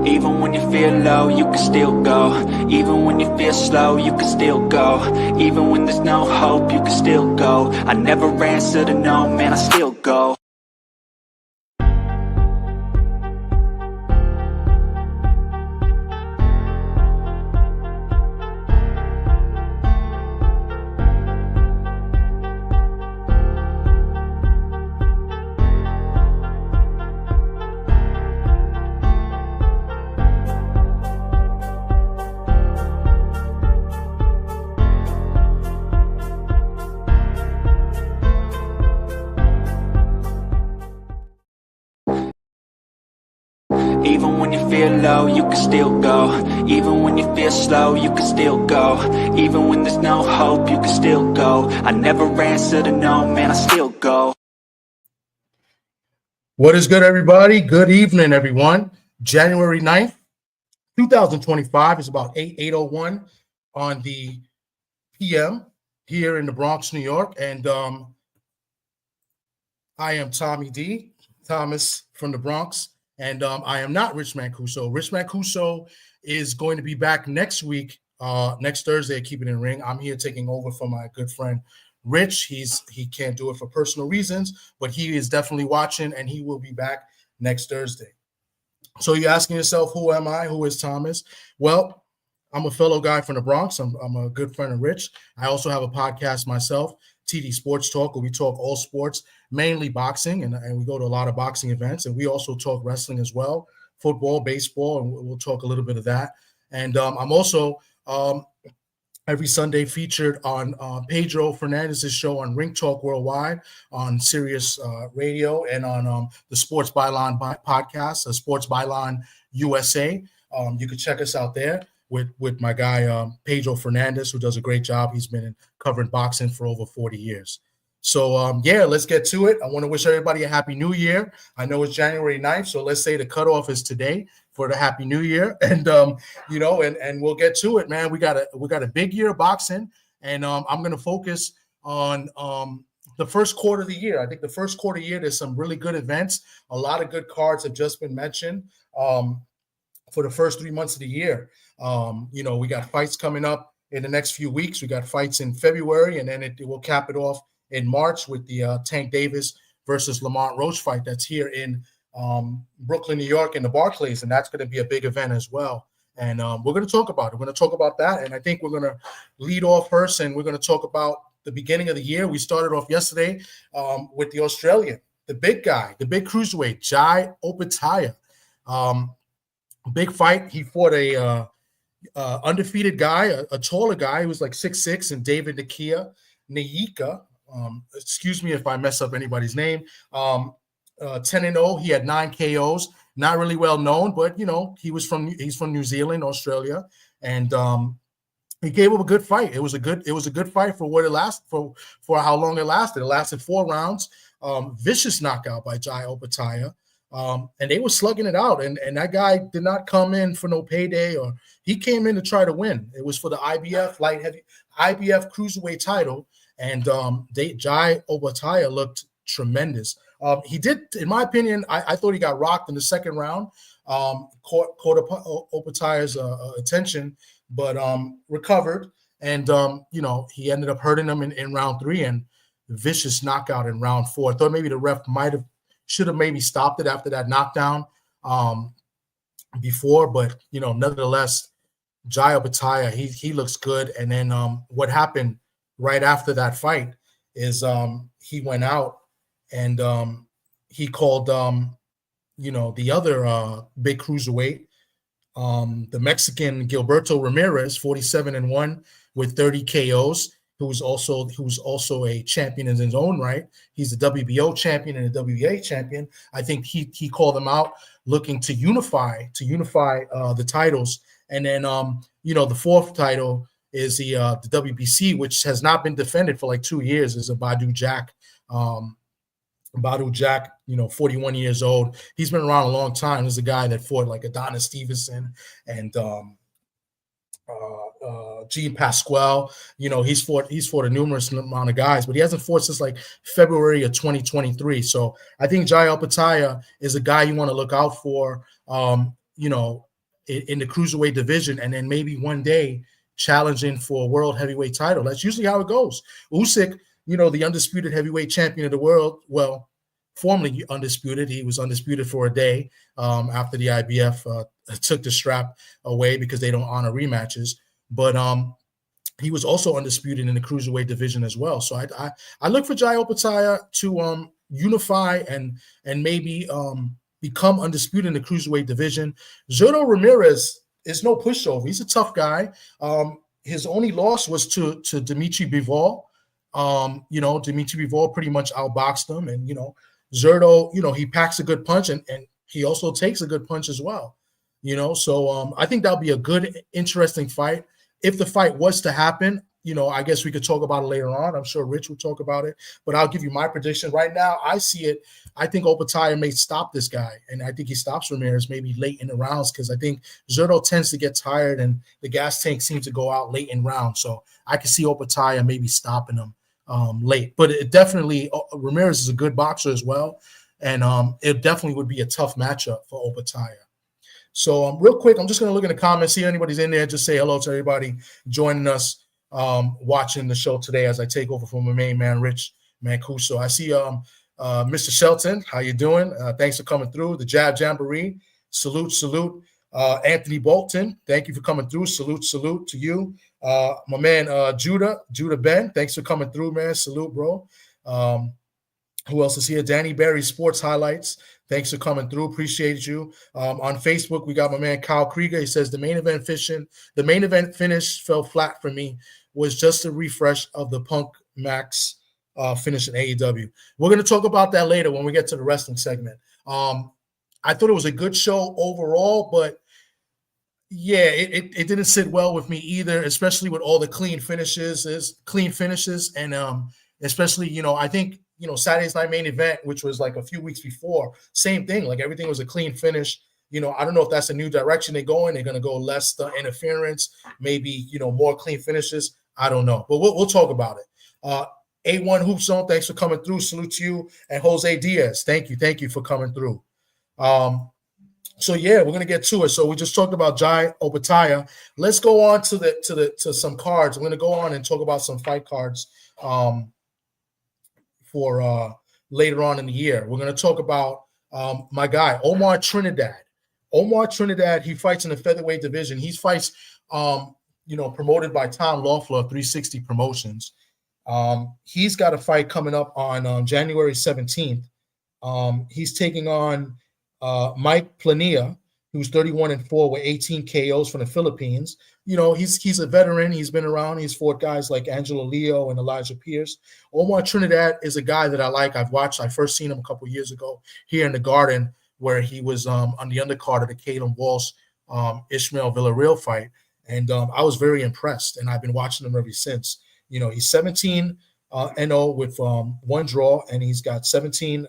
Even when you feel low, you can still go. Even when you feel slow, you can still go. Even when there's no hope, you can still go. I never answer to no, man, I still go. Even when you feel low, you can still go. Even when you feel slow, you can still go. Even when there's no hope, you can still go. I never answer to no, man, I still go. What is good, everybody? Good evening, everyone. January 9th, 2025 is about 8:01 on the PM here in the Bronx, New York. And I am Tommy D, Thomas from the Bronx. And I am not Rich Mancuso. Rich Mancuso is going to be back next week, next Thursday at Keep It in Ring. I'm here taking over for my good friend Rich. He can't do it for personal reasons, but he is definitely watching, and he will be back next Thursday. So you're asking yourself, who am I? Who is Thomas? Well, I'm a fellow guy from the Bronx. I'm a good friend of Rich. I also have a podcast myself, TD Sports Talk, where we talk all sports, mainly boxing, and we go to a lot of boxing events. And we also talk wrestling as well, football, baseball, and we'll talk a little bit of that. And I'm also every Sunday featured on Pedro Fernandez's show on Ring Talk Worldwide on Sirius Radio and on the Sports Byline podcast, Sports Byline USA. You can check us out there with my guy Pedro Fernandez, who does a great job. He's been covering boxing for over 40 years. So, yeah, let's get to it. I want to wish everybody a Happy New Year. I know it's January 9th, so let's say the cutoff is today for the Happy New Year. And, and we'll get to it, man. We got a big year of boxing, and I'm going to focus on the first quarter of the year. I think the first quarter of the year, there's some really good events. A lot of good cards have just been mentioned for the first 3 months of the year. We got fights coming up in the next few weeks. We got fights in February, and then it will cap it off in March with the Tank Davis versus Lamont Roach fight that's here in Brooklyn, New York in the Barclays, and that's going to be a big event as well. And we're going to talk about it. We're going to talk about that, and I think we're going to lead off first, and we're going to talk about the beginning of the year. We started off yesterday with the Australian, the big guy, the big cruiserweight, Jai Opetaia. Big fight. He fought a undefeated guy, a taller guy. He was like 6'6", and David Nyika. Excuse me if I mess up anybody's name. 10-0. He had 9 KOs. Not really well known, but he's from New Zealand, Australia, and he gave him a good fight. It was a good fight for what it lasted for how long it lasted. It lasted 4 rounds. Vicious knockout by Jai Opetaia. And they were slugging it out, and that guy did not come in for no payday, or he came in to try to win. It was for the IBF cruiserweight title, and Jai Opetaia looked tremendous. He did, in my opinion, I thought he got rocked in the second round. Caught Opetaia's attention, but recovered, and he ended up hurting him in round 3, and vicious knockout in round 4. I thought maybe the ref should have maybe stopped it after that knockdown before, but nevertheless, Jai Opetaia, he looks good. And then what happened right after that fight is he went out and he called the other big cruiserweight, the Mexican Gilberto Ramirez, 47-1 with 30 KOs. Who's also a champion in his own right. He's the WBO champion and the WBA champion. I think he called them out, looking to unify the titles. And then the fourth title is the WBC, which has not been defended for like 2 years. Is a Badu Jack. Badu Jack, 41 years old. He's been around a long time. He's a guy that fought like Adonis Stevenson and Gene Pasquale. He's fought a numerous amount of guys, but he hasn't fought since like February of 2023. So I think Jai Opetaia is a guy you want to look out for. in the cruiserweight division, and then maybe one day challenging for a world heavyweight title. That's usually how it goes. Usyk, the undisputed heavyweight champion of the world, well, formerly undisputed. He was undisputed for a day after the IBF took the strap away because they don't honor rematches. But he was also undisputed in the cruiserweight division as well. So I look for Jai Opetaia to unify and maybe become undisputed in the cruiserweight division. Zurdo Ramirez is no pushover. He's a tough guy. His only loss was to Dimitri Bivol. Dimitri Bivol pretty much outboxed him, and Zurdo, he packs a good punch, and he also takes a good punch as well. So I think that'll be a good, interesting fight. If the fight was to happen, I guess we could talk about it later on. I'm sure Rich will talk about it, but I'll give you my prediction right now. I see it. I think Opetaia may stop this guy, and I think he stops Ramirez maybe late in the rounds because I think Zurdo tends to get tired, and the gas tank seems to go out late in rounds. So I can see Opetaia maybe stopping him late. But it definitely, Ramirez is a good boxer as well, and it definitely would be a tough matchup for Opetaia. So real quick, I'm just going to look in the comments, see if anybody's in there. Just say hello to everybody joining us, watching the show today as I take over from my main man, Rich Mancuso. I see Mr. Shelton. How you doing? Thanks for coming through. The Jab Jamboree. Salute. Anthony Bolton, thank you for coming through. Salute to you. My man, Judah Ben, thanks for coming through, man. Salute, bro. Who else is here? Danny Berry Sports Highlights. Thanks for coming through. Appreciate you. On Facebook, we got my man Kyle Krieger. He says the main event finish fell flat for me. Was just a refresh of the Punk Max finish in AEW. We're going to talk about that later when we get to the wrestling segment. I thought it was a good show overall, but yeah, it didn't sit well with me either, especially with all the clean finishes, and especially, I think, Saturday's night main event, which was like a few weeks before, same thing. Like everything was a clean finish. I don't know if that's a new direction they're going. They're going to go less interference, maybe, more clean finishes. I don't know, but we'll talk about it. A1 Hoop Zone, thanks for coming through. Salute to you. And Jose Diaz, thank you for coming through. So yeah, we're gonna get to it. So we just talked about Jai Opetaia. Let's go on to some cards. I'm gonna go on and talk about some fight cards for later on in the year. We're gonna talk about my guy Omar Trinidad. He fights in the featherweight division. He fights promoted by Tom Loeffler, 360 Promotions. He's got a fight coming up on January 17th. He's taking on Mike Plania, who's 31-4 with 18 KOs from the Philippines. He's a veteran. He's been around. He's fought guys like Angelo Leo and Elijah Pierce. Omar Trinidad is a guy that I like. I've watched. I first seen him a couple years ago here in the Garden, where he was on the undercard of the Caleb Walsh Ishmael Villarreal fight, and I was very impressed. And I've been watching him ever since. He's 17-0 with one draw, and he's got 13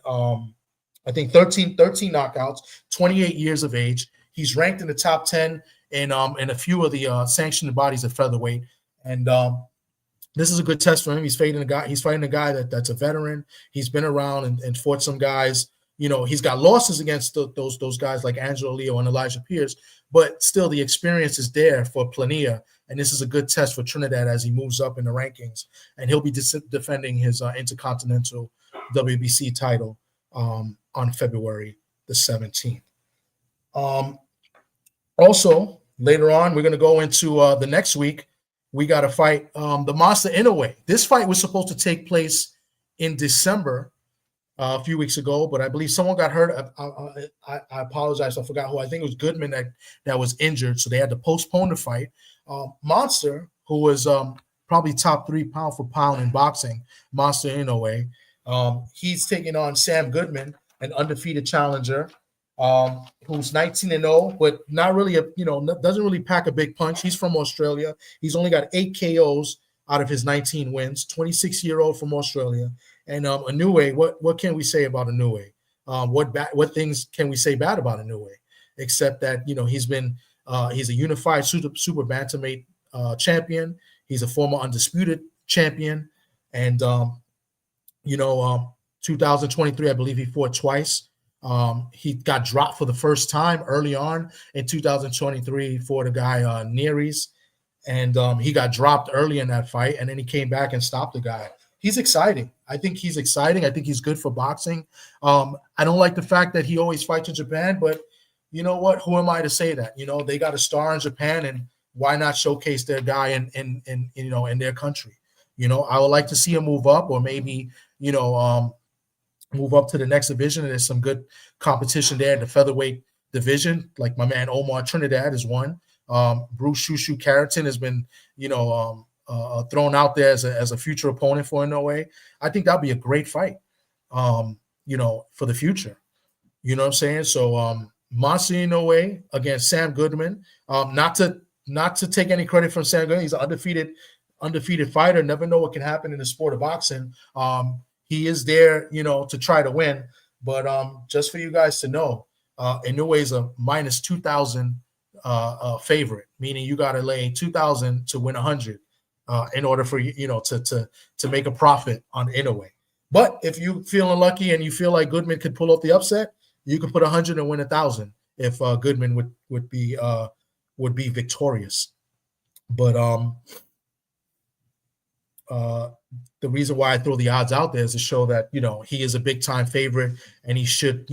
knockouts, 28 years of age. He's ranked in the top 10 in a few of the sanctioned bodies at featherweight. And this is a good test for him. He's fighting a guy that's a veteran. He's been around and fought some guys. He's got losses against those guys like Angelo Leo and Elijah Pierce, but still the experience is there for Plania. And this is a good test for Trinidad as he moves up in the rankings. And he'll be defending his Intercontinental WBC title on February the 17th. Also, later on, we're going to go into the next week. We got to fight the Monster Inoue. This fight was supposed to take place in December a few weeks ago, but I believe someone got hurt. I apologize. I forgot who. I think it was Goodman that was injured, so they had to postpone the fight. Monster, who was probably top 3 pound for pound in boxing, Monster Inoue, he's taking on Sam Goodman, an undefeated challenger, who's 19-0, but not really doesn't really pack a big punch. He's from Australia. He's only got 8 KOs out of his 19 wins. 26-year-old from Australia. And Inoue, what can we say about Inoue? What things can we say bad about Inoue? Except that he's a unified super bantamweight champion. He's a former undisputed champion, and 2023, I believe he fought twice He got dropped for the first time early on in 2023 for the guy Neres, and he got dropped early in that fight, and then he came back and stopped the guy. He's exciting. I think he's exciting. I think he's good for boxing. I don't like the fact that he always fights in Japan, but you know what? Who am I to say that? They got a star in Japan, and why not showcase their guy in their country? I would like to see him move up, or maybe move up to the next division. And there's some good competition there in the featherweight division. Like my man Omar Trinidad is one. Bruce Shushu Carrington has been, thrown out there as a future opponent for Inoue. I think that'd be a great fight, for the future. You know what I'm saying? So Monster Inoue against Sam Goodman. Not to take any credit from Sam Goodman. He's an undefeated fighter. Never know what can happen in the sport of boxing. He is there, to try to win. But just for you guys to know, Inoue is a minus 2,000 favorite, meaning you got to lay 2,000 to win 100 in order for to make a profit on Inoue. But if you feeling lucky and you feel like Goodman could pull off the upset, you could put 100 and win 1,000 if Goodman would be victorious. But the reason why I throw the odds out there is to show that he is a big time favorite, and he should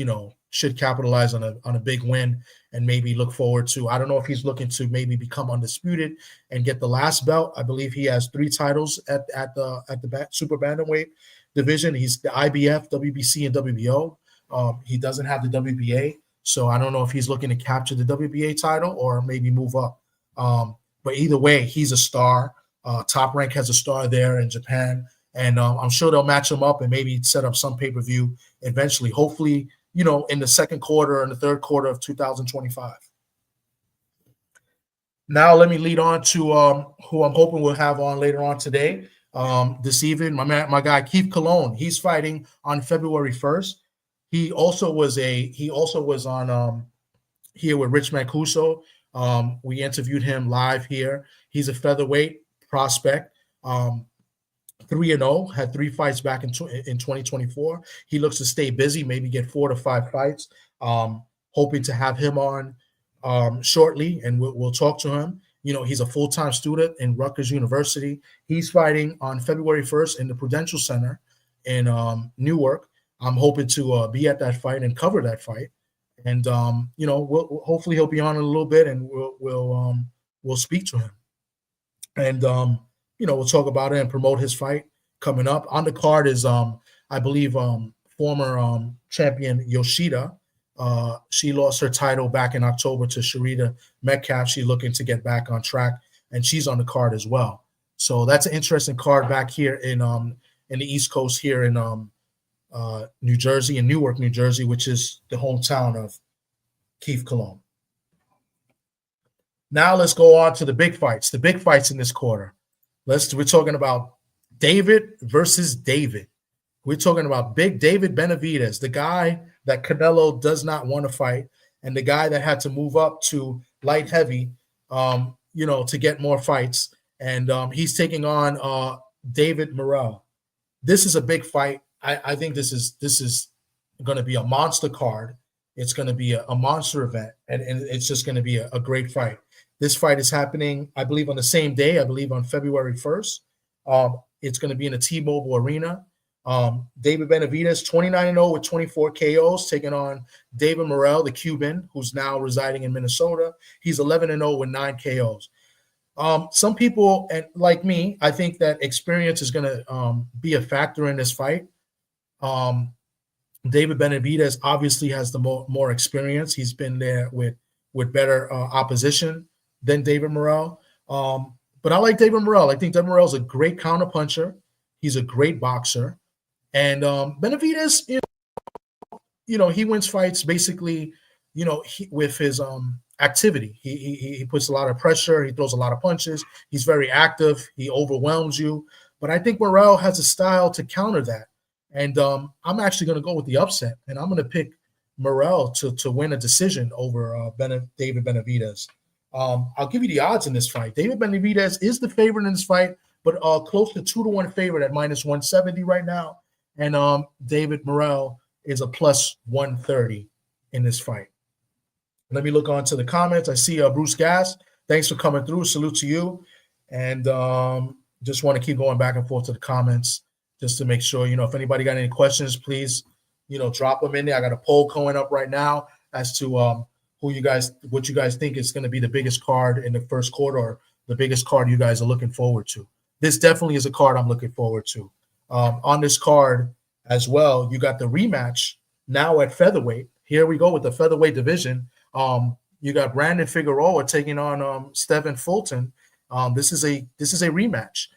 capitalize on a big win, and maybe look forward to, I don't know if he's looking to maybe become undisputed and get the last belt. I believe he has 3 titles at the super bantamweight division. He's the IBF, WBC, and WBO. He doesn't have the WBA, so I don't know if he's looking to capture the WBA title or maybe move up. But either way, he's a star. Top Rank has a star there in Japan, and I'm sure they'll match him up and maybe set up some pay-per-view eventually, hopefully, in the second quarter and the third quarter of 2025. Now let me lead on to who I'm hoping we'll have on later on today. This evening, my guy Keith Colon. He's fighting on February 1st. He also was on here with Rich Mancuso. We interviewed him live here. He's a featherweight prospect, 3-0, had 3 fights back in 2024. He looks to stay busy, maybe get 4 to 5 fights. Hoping to have him on shortly, and we'll talk to him. He's a full-time student in Rutgers University. He's fighting on February 1st in the Prudential Center in Newark. I'm hoping to be at that fight and cover that fight. And hopefully he'll be on in a little bit, and we'll speak to him. And we'll talk about it and promote his fight coming up. On the card is I believe former champion Yoshida. She lost her title back in October to Sharita Metcalf. She's looking to get back on track, and she's on the card as well. So that's an interesting card back here in the East Coast here in New Jersey, in Newark, New Jersey, which is the hometown of Keith Colon. Now let's go on to the big fights. The big fights in this quarter. We're talking about David versus David. We're talking about big David Benavidez, the guy that Canelo does not want to fight, and the guy that had to move up to light heavy, to get more fights. And he's taking on David Morrell. This is a big fight. I think this is going to be a monster card. It's going to be a monster event, and it's just going to be a great fight. This fight is happening, I believe, on the same day. I believe on February 1st. It's going to be in the T-Mobile Arena. David Benavidez, 29-0 with 24 KOs, taking on David Morrell, the Cuban, who's now residing in Minnesota. He's 11-0 with 9 KOs. Some people, and like me, I think that experience is going to be a factor in this fight. David Benavidez obviously has the more experience. He's been there with better opposition than David Morrell. But I like David Morrell. I think David Morrell is a great counterpuncher. He's a great boxer. And Benavidez, he wins fights basically, with his activity. He puts a lot of pressure. He throws a lot of punches. He's very active. He overwhelms you. But I think Morrell has a style to counter that. And I'm actually going to go with the upset, and I'm going to pick Morrell to win a decision over David Benavidez. I'll give you the odds in this fight. David Benavidez is the favorite in this fight, but close to 2-1 favorite at -170 right now. And David Morrell is a plus 130 in this fight. Let me look on to the comments. I see Bruce Gass. Thanks for coming through. Salute to you. And just want to keep going back and forth to the comments just to make sure, if anybody got any questions, please, drop them in there. I got a poll going up right now as to what you guys think is going to be the biggest card in the first quarter or the biggest card you guys are looking forward to. This definitely is a card I'm looking forward to. On this card as well, you got the rematch now at featherweight. Here we go with the featherweight division. You got Brandon Figueroa taking on Stephen Fulton. This is a rematch.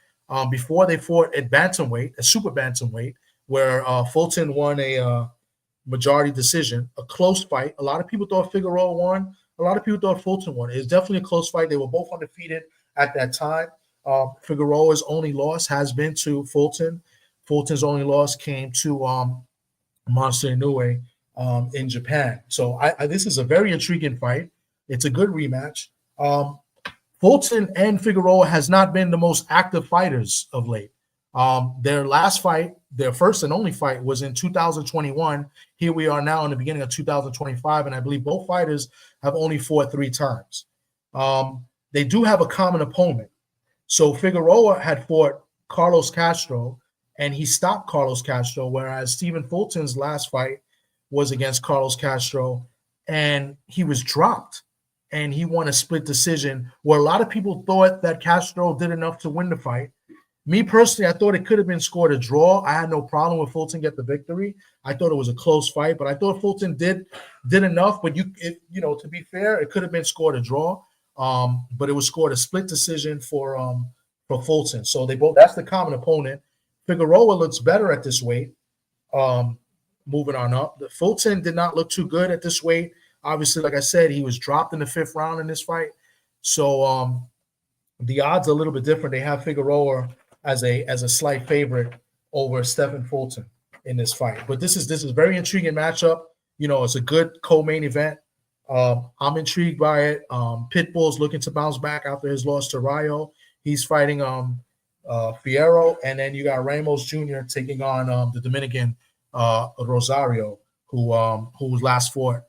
Before they fought at bantamweight, a super bantamweight, where Fulton won a majority decision, a close fight. A lot of people thought Figueroa won. A lot of people thought Fulton won. It's definitely a close fight. They were both undefeated at that time. Figueroa's only loss has been to Fulton. Fulton's only loss came to Monster Inoue in Japan. So this is a very intriguing fight. It's a good rematch. Fulton and Figueroa has not been the most active fighters of late. Their last fight, their first and only fight, was in 2021. Here we are now in the beginning of 2025, and I believe both fighters have only fought 3 times. They do have a common opponent. So Figueroa had fought Carlos Castro, and he stopped Carlos Castro, whereas Stephen Fulton's last fight was against Carlos Castro, and he was dropped, and he won a split decision where a lot of people thought that Castro did enough to win the fight. Me personally, I thought it could have been scored a draw. I had no problem with Fulton get the victory. I thought it was a close fight, but I thought Fulton did enough. But to be fair, it could have been scored a draw. But it was scored a split decision for Fulton. So that's the common opponent. Figueroa looks better at this weight. Moving on up. Fulton did not look too good at this weight. Obviously, like I said, he was dropped in the 5th round in this fight. So the odds are a little bit different. They have Figueroa as a slight favorite over Stephen Fulton in this fight. But this is a very intriguing matchup. It's a good co-main event. I'm intrigued by it. Pitbull's looking to bounce back after his loss to Rayo. He's fighting Fierro, and then you got Ramos Jr. taking on the Dominican Rosario, who was last fought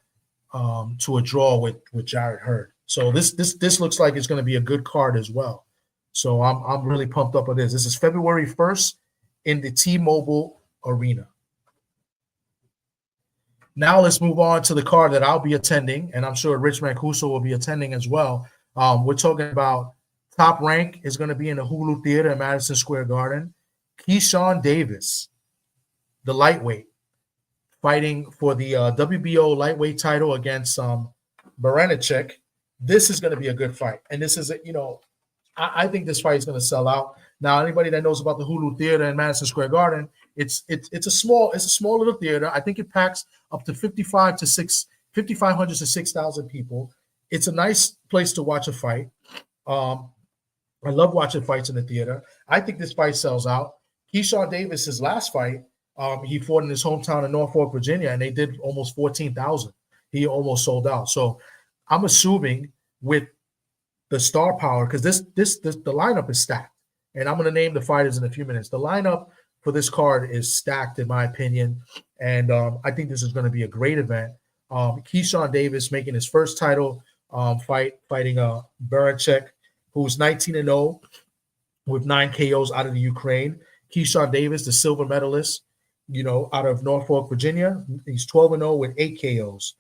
to a draw with Jared Hurd. So this looks like it's going to be a good card as well. So I'm really pumped up on this. This is February 1st in the T-Mobile Arena. Now let's move on to the card that I'll be attending, and I'm sure Rich Mancuso will be attending as well. We're talking about Top Rank is going to be in the Hulu Theater in Madison Square Garden. Keyshawn Davis, the lightweight, fighting for the WBO lightweight title against Baranicek. This is going to be a good fight, and this is I think this fight is going to sell out. Now, anybody that knows about the Hulu Theater in Madison Square Garden, it's a small little theater. I think it packs up to 5,500 to 6,000 people. It's a nice place to watch a fight. I love watching fights in the theater. I think this fight sells out. Keyshawn Davis, his last fight, he fought in his hometown of Norfolk, Virginia, and they did almost 14,000. He almost sold out. So I'm assuming with the star power, because the lineup is stacked, and I'm going to name the fighters in a few minutes. The lineup for this card is stacked, in my opinion, and I think this is going to be a great event. Keyshawn Davis making his first title fighting Barancek, who's 19-0 with 9 KOs out of the Ukraine. Keyshawn Davis, the silver medalist, out of Norfolk, Virginia. He's 12-0 with 8 KOs.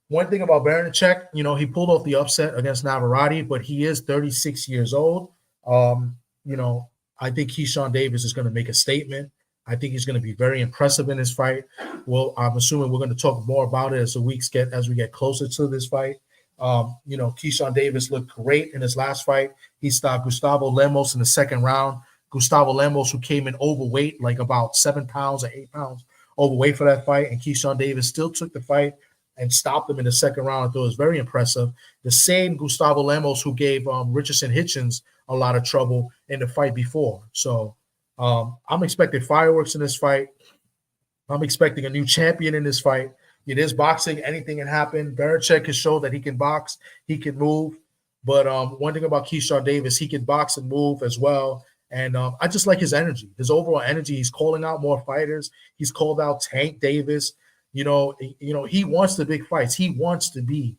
One thing about Barancek, he pulled off the upset against Navarrete, but he is 36 years old. I think Keyshawn Davis is going to make a statement. I think he's going to be very impressive in this fight. Well, I'm assuming we're going to talk more about it as we get closer to this fight. Keyshawn Davis looked great in his last fight. He stopped Gustavo Lemos in the 2nd round. Gustavo Lemos, who came in overweight, like about 7 pounds or 8 pounds overweight for that fight, and Keyshawn Davis still took the fight and stopped him in the 2nd round. I thought it was very impressive. The same Gustavo Lemos who gave Richardson Hitchens a lot of trouble in the fight before. So I'm expecting fireworks in this fight. I'm expecting a new champion in this fight. It is boxing. Anything can happen. Barancek has shown that he can box. He can move. But one thing about Keyshawn Davis, he can box and move as well. And I just like his energy, his overall energy. He's calling out more fighters. He's called out Tank Davis. He wants the big fights. He wants to be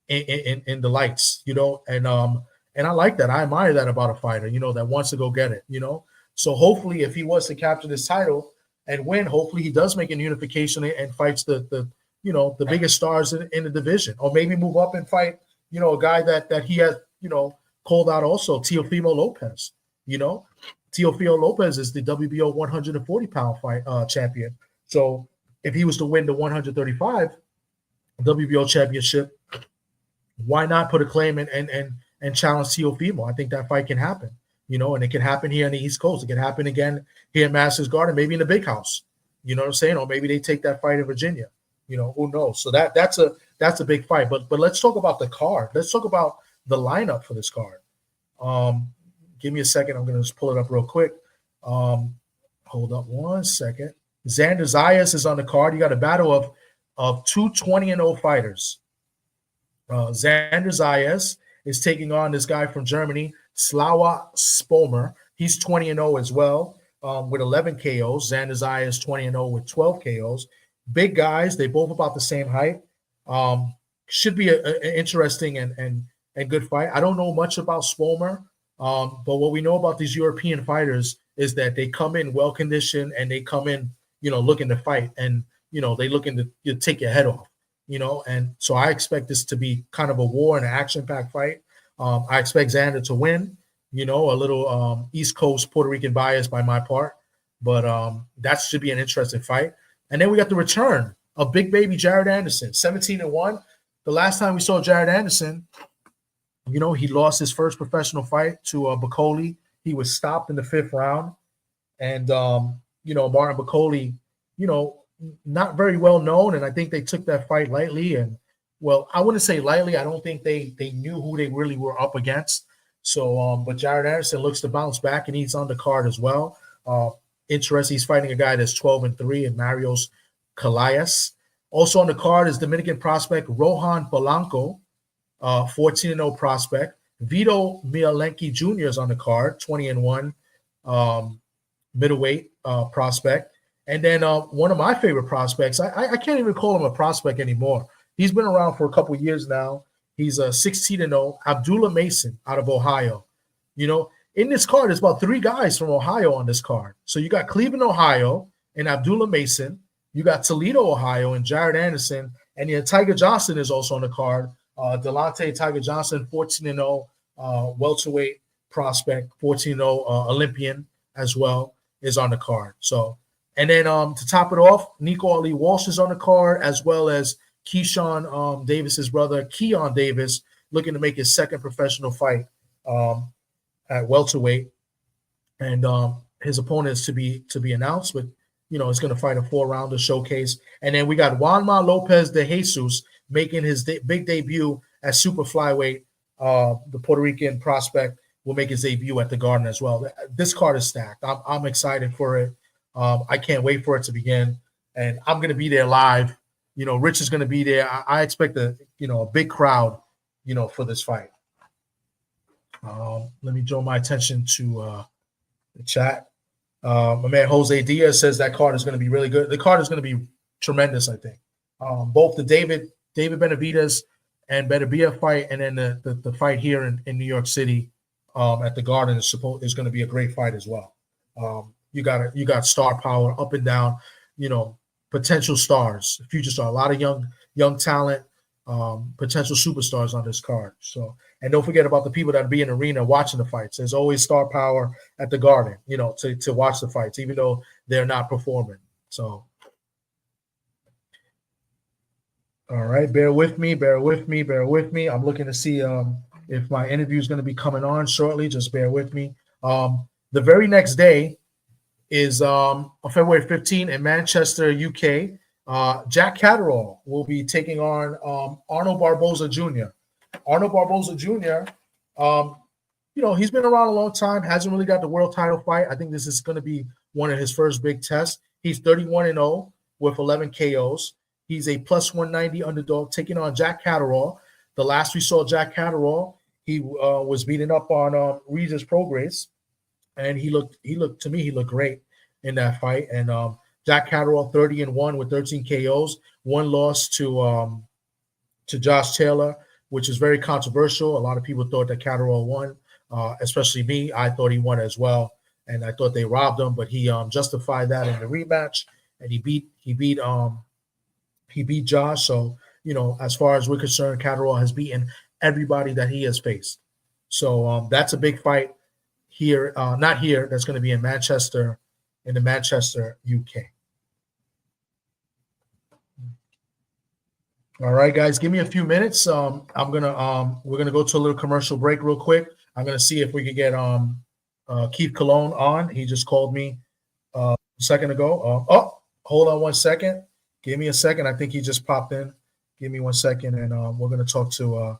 in the lights, and I like that. I admire that about a fighter, that wants to go get it, So hopefully, if he was to capture this title and win, hopefully he does make a unification and fights the biggest stars in the division, or maybe move up and fight, a guy that he has, called out also, Teofimo Lopez. Teofimo Lopez is the WBO 140-pound fight champion. So if he was to win the 135 WBO championship, why not put a claim and challenge Teofimo? I think that fight can happen, and it can happen here on the East Coast. It can happen again here in Masters Garden, maybe in the big house. You know what I'm saying? Or maybe they take that fight in Virginia. Who knows? So that's a big fight. But let's talk about the card. Let's talk about the lineup for this card. Give me a second. I'm going to just pull it up real quick. Hold up 1 second. Xander Zayas is on the card. You got a battle of two 20-0 fighters. Xander Zayas is taking on this guy from Germany, Slava Spomer. He's 20-0 as well, with 11 KOs. Xander Zayas 20-0 with 12 KOs. Big guys. They both about the same height. Should be an interesting and good fight. I don't know much about Spomer, but what we know about these European fighters is that they come in well conditioned and they come in, looking to fight, and they looking to take your head off. And so I expect this to be kind of a war and an action-packed fight. I expect Xander to win, a little East Coast Puerto Rican bias by my part, but that should be an interesting fight. And then we got the return of big baby Jared Anderson, 17-1. The last time we saw Jared Anderson, he lost his first professional fight to Bacoli. He was stopped in the 5th round. And, Martin Bacoli, not very well known, and I think they took that fight lightly. And, well, I wouldn't say lightly. I don't think they knew who they really were up against. So, but Jared Anderson looks to bounce back, and he's on the card as well. Interesting. He's fighting a guy that's 12-3 in Marios Calais. Also on the card is Dominican prospect Rohan Polanco, 14-0 prospect. Vito Mialenki Jr. is on the card, 20-1 middleweight prospect. And then one of my favorite prospects, I can't even call him a prospect anymore. He's been around for a couple of years now. He's 16-0, Abdullah Mason out of Ohio. In this card, there's about 3 guys from Ohio on this card. So you got Cleveland, Ohio, and Abdullah Mason. You got Toledo, Ohio, and Jared Anderson. And then Tiger Johnson is also on the card. Delonte Tiger Johnson, 14-0 welterweight prospect, 14-0 Olympian as well, is on the card. So, and then to top it off, Nico Ali Walsh is on the card, as well as Keyshawn Davis's brother, Keon Davis, looking to make his second professional fight at welterweight. And his opponent is to be announced, but is going to fight a 4-rounder showcase. And then we got Juanma Lopez de Jesus making his big debut at super flyweight. The Puerto Rican prospect will make his debut at the Garden as well. This card is stacked. I'm excited for it. I can't wait for it to begin, and I'm going to be there live. Rich is going to be there. I expect a big crowd, for this fight. Let me draw my attention to the chat. My man Jose Diaz says that card is going to be really good. The card is going to be tremendous, I think. Both the David Benavidez and Beterbiev fight, and then the fight here in New York City at the Garden is going to be a great fight as well. You got star power up and down, potential stars, future star, a lot of young talent, potential superstars on this card. So, and don't forget about the people that be in the arena watching the fights. There's always star power at the Garden, to watch the fights, even though they're not performing. So, all right, bear with me. I'm looking to see if my interview is going to be coming on shortly. Just bear with me. The very next day is on February 15 in Manchester, UK. Jack Catterall will be taking on Arnold Barboza Jr. Arnold Barboza Jr., he's been around a long time, hasn't really got the world title fight. I think this is going to be one of his first big tests. He's 31-0 with 11 KOs. He's a plus 190 underdog taking on Jack Catterall. The last we saw Jack Catterall, he was beating up on Regis Prograis. and he looked to me, he looked great in that fight. And Jack Catterall 30-1 with 13 KOs, one loss to Josh Taylor, which is very controversial. A lot of people thought that Catterall won, especially me. I thought he won as well, and I thought they robbed him, but he justified that in the rematch, and he beat Josh. So, as far as we're concerned, Catterall has beaten everybody that he has faced. So that's a big fight here, not here. That's going to be in Manchester, UK. All right, guys, give me a few minutes. We're gonna go to a little commercial break real quick. I'm gonna see if we can get Keith Cologne on. He just called me a second ago. Hold on 1 second. Give me a second. I think he just popped in. Give me 1 second, and we're gonna talk to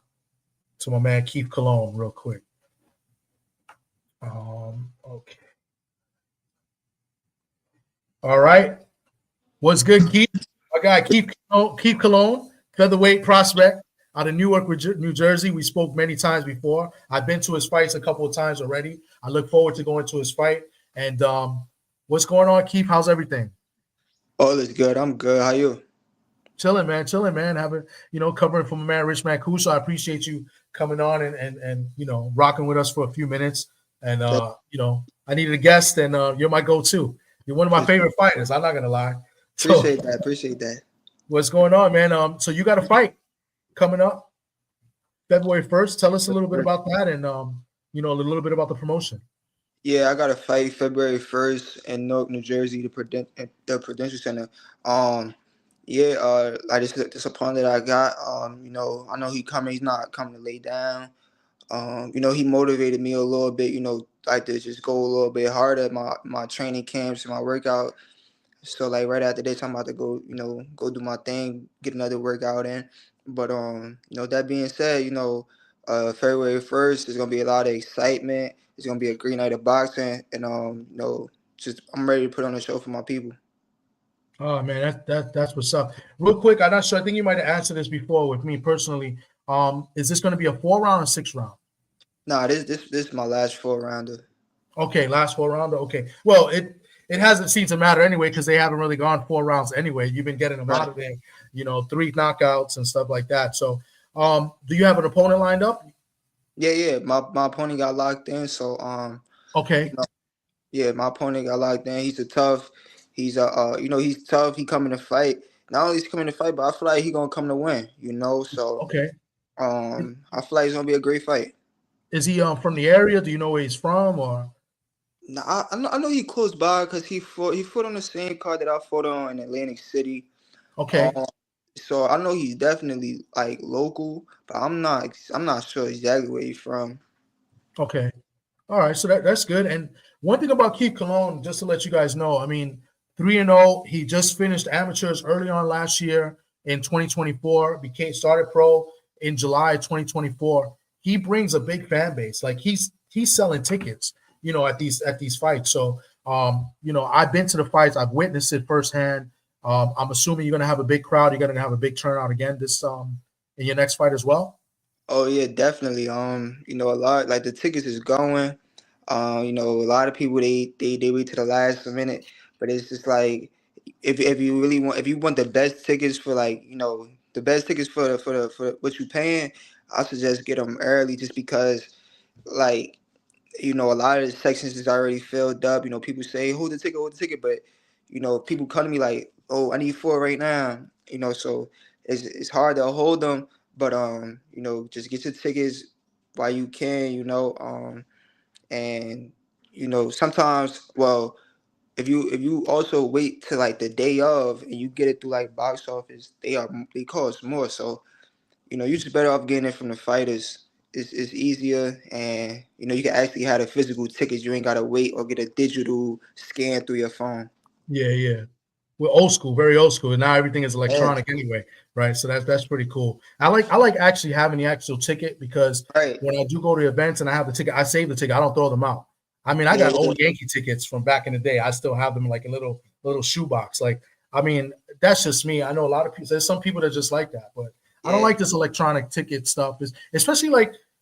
my man Keith Cologne real quick. Okay. All right. What's good, Keith? My guy Keith Cologne. Featherweight prospect out of Newark, New Jersey. We spoke many times before. I've been to his fights a couple of times already. I look forward to going to his fight. And what's going on, Keith? How's everything? All is good. I'm good. How you? Chilling, man. Having, covering for my man Rich Mancuso. I appreciate you coming on and rocking with us for a few minutes. And I needed a guest, and you're my go-to. You're one of my favorite fighters. I'm not gonna lie. Appreciate that. What's going on, man? So you got a fight coming up February 1st. Tell us a little bit about that and, a little bit about the promotion. Yeah, I got a fight February 1st in Newark, New Jersey, the Prudential Center. This opponent that I got, I know he's not coming to lay down. He motivated me a little bit, like to just go a little bit harder at my training camps and my workout. So like right after this, I'm about to go do my thing, get another workout in. But that being said, February 1st is gonna be a lot of excitement. It's gonna be a great night of boxing, and I'm ready to put on a show for my people. Oh man, that's what's up. Real quick, I'm not sure. I think you might have answered this before with me personally. Is this going to be a 4-round or 6-round? Nah, this is my last 4-rounder. Okay, last 4-rounder. Okay, well it hasn't seemed to matter anyway because they haven't really gone 4 rounds anyway. You've been getting them out of there, 3 knockouts and stuff like that. So, do you have an opponent lined up? Yeah. My opponent got locked in. So, okay. My opponent got locked in. He's tough. He's tough. He coming to fight. Not only is he coming to fight, but I feel like he's gonna come to win. So okay. I feel like it's gonna be a great fight. Is he from the area? Do you know where he's from or? Nah, I know he close by because he fought on the same card that I fought on in Atlantic City. Okay. So I know he's definitely like local, but I'm not sure exactly where he's from. Okay. All right. So that's good. And one thing about Keith Cologne, just to let you guys know, 3-0. He just finished amateurs early on last year in 2024. Started pro in July 2024. He brings a big fan base. Like he's selling tickets. At these fights. So, I've been to the fights. I've witnessed it firsthand. I'm assuming you're going to have a big crowd. You're going to have a big turnout again this in your next fight as well. Oh yeah, definitely. A lot like the tickets is going. A lot of people they wait to the last minute, but it's just like if you want the best tickets for the best tickets for what you paying, I suggest get them early just because a lot of the sections is already filled up. People say, hold the ticket. But, people come to me like, oh, I need 4 right now. So it's hard to hold them. But, just get your tickets while you can, and, sometimes, well, if you also wait till like the day of and you get it through like box office, they cost more. So, you're just better off getting it from the fighters. It's easier, and you can actually have the physical tickets. You ain't gotta wait or get a digital scan through your phone. Yeah. We're old school, very old school, and now everything is electronic anyway, right? So that's pretty cool. I like actually having the actual ticket because when I do go to events and I have the ticket, I save the ticket. I don't throw them out. I got old Yankee tickets from back in the day. I still have them like a little shoebox. That's just me. I know a lot of people. There's some people that just like that, but I don't like this electronic ticket stuff. Especially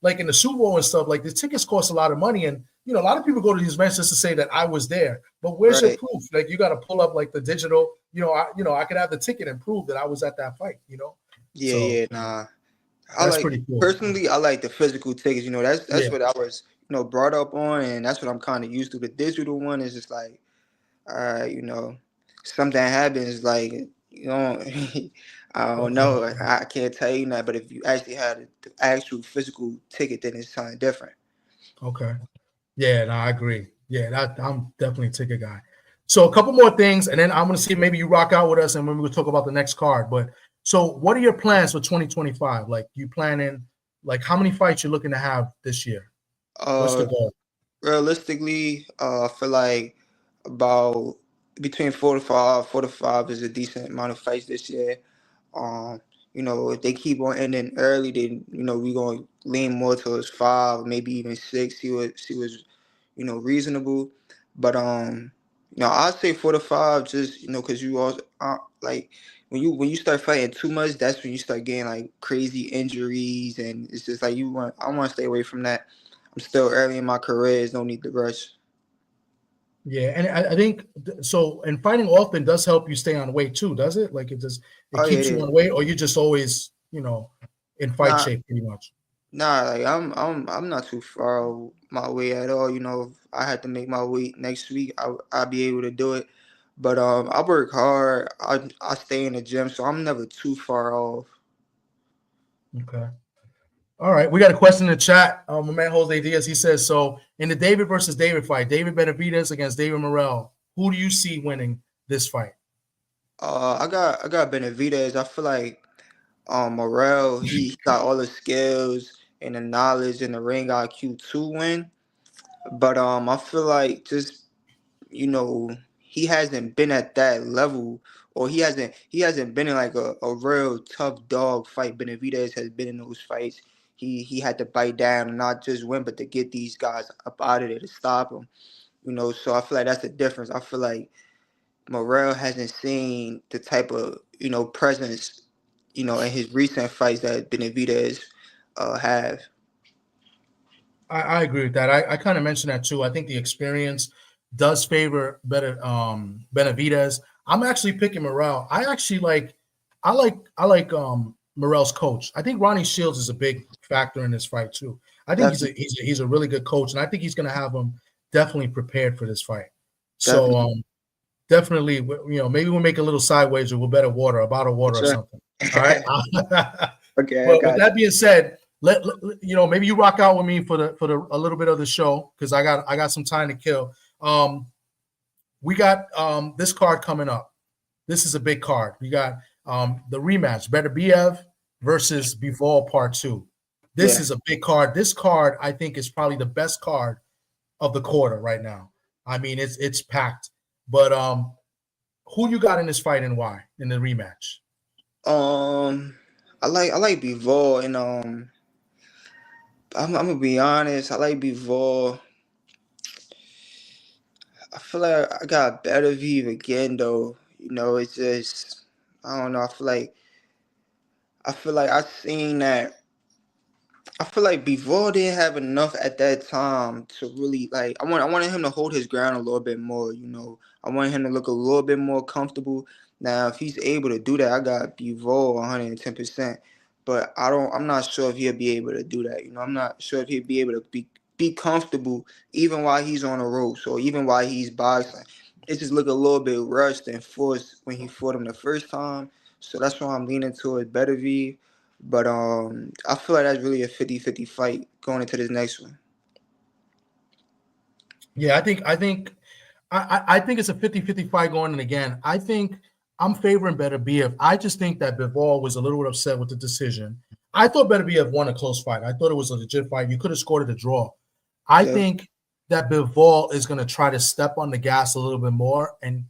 like in the Super Bowl and stuff, like the tickets cost a lot of money, and a lot of people go to these events just to say that I was there. But where's your Right. proof? Like you got to pull up like the digital. I could have the ticket and prove that I was at that fight. Yeah, So yeah, nah. I that's like pretty cool. personally, I like the physical tickets. That's Yeah. what I was, brought up on, and that's what I'm kind of used to. The digital one is just like, all right, something happens, like I don't know, I can't tell you that. But if you actually had the actual physical ticket, then it's something different. Okay. Yeah, no, I agree. Yeah, I'm definitely a ticket guy. So a couple more things, and then I'm going to see if maybe you rock out with us, and when we talk about the next card. But so, what are your plans for 2025? Like, you planning, like, how many fights you're looking to have this year? What's the Uh, goal? Realistically, I feel like about between 4 to 5. 4 to 5 is a decent amount of fights this year. Um, if they keep on ending early, then we're gonna lean more towards 5, maybe even 6. See what's reasonable. But I'd say 4 to 5, just because you also like when you start fighting too much, that's when you start getting like crazy injuries, and it's just like I want to stay away from that. I'm still early in my career. There's no need to rush. Yeah, and I think so. And fighting often does help you stay on weight too, does it? Like it Oh yeah, keeps it you is. on weight, or you just always, in fight Nah, shape pretty much. nah. Like I'm not too far my way at all. If I had to make my weight next week, I'll be able to do it. But I work hard. I stay in the gym, so I'm never too far off. Okay. All right, we got a question in the chat. My man Jose Diaz, he says, so in the David versus David fight, David Benavidez against David Morrell, who do you see winning this fight? I got Benavidez. I feel like Morel, he got all the skills and the knowledge and the ring IQ to win. But I feel like just he hasn't been at that level, or he hasn't been in like a real tough dog fight. Benavidez has been in those fights. He had to bite down and not just win, but to get these guys up out of there to stop him. So I feel like that's the difference. I feel like Morrell hasn't seen the type of presence in his recent fights that Benavidez have. I agree with that. I kind of mentioned that too. I think the experience does favor better Benavidez. I'm actually picking Morrell. I like Morrell's coach. I think Ronnie Shields is a big factor in this fight too. I think he's a Definitely, he's a, he's a really good coach, and I think he's going to have him definitely prepared for this fight. So definitely. definitely, maybe we'll make a little sideways, or we'll bet a bottle of For water or sure. something. All right. Okay, I But with got that being said, maybe you rock out with me for the a little bit of the show, because I got some time to kill. We got this card coming up. This is a big card. We got the rematch, Beterbiev versus Bivol Part 2. you. This Yeah. is a big card. This card, I think, is probably the best card of the quarter right now. I mean, it's packed. But who you got in this fight and why in the rematch? I like Bivol, and I'm gonna be honest. I like Bivol. I feel like I got better view again though. It's just I don't know. I feel like I seen that. I feel like Bivol didn't have enough at that time to really like. I wanted him to hold his ground a little bit more. I wanted him to look a little bit more comfortable. Now, if he's able to do that, I got Bivol 110%. But I'm not sure if he'll be able to do that. I'm not sure if he'll be able to be comfortable even while he's on the ropes or even while he's boxing. It just look a little bit rushed and forced when he fought him the first time. So that's why I'm leaning towards Better V. But I feel like that's really a 50-50 fight going into this next one. Yeah, I think it's a 50-50 fight going in again. I think I'm favoring Beterbiev. I just think that Bivol was a little bit upset with the decision. I thought Beterbiev won a close fight. I thought it was a legit fight. You could have scored it a draw. I Yeah, think that Bivol is going to try to step on the gas a little bit more, and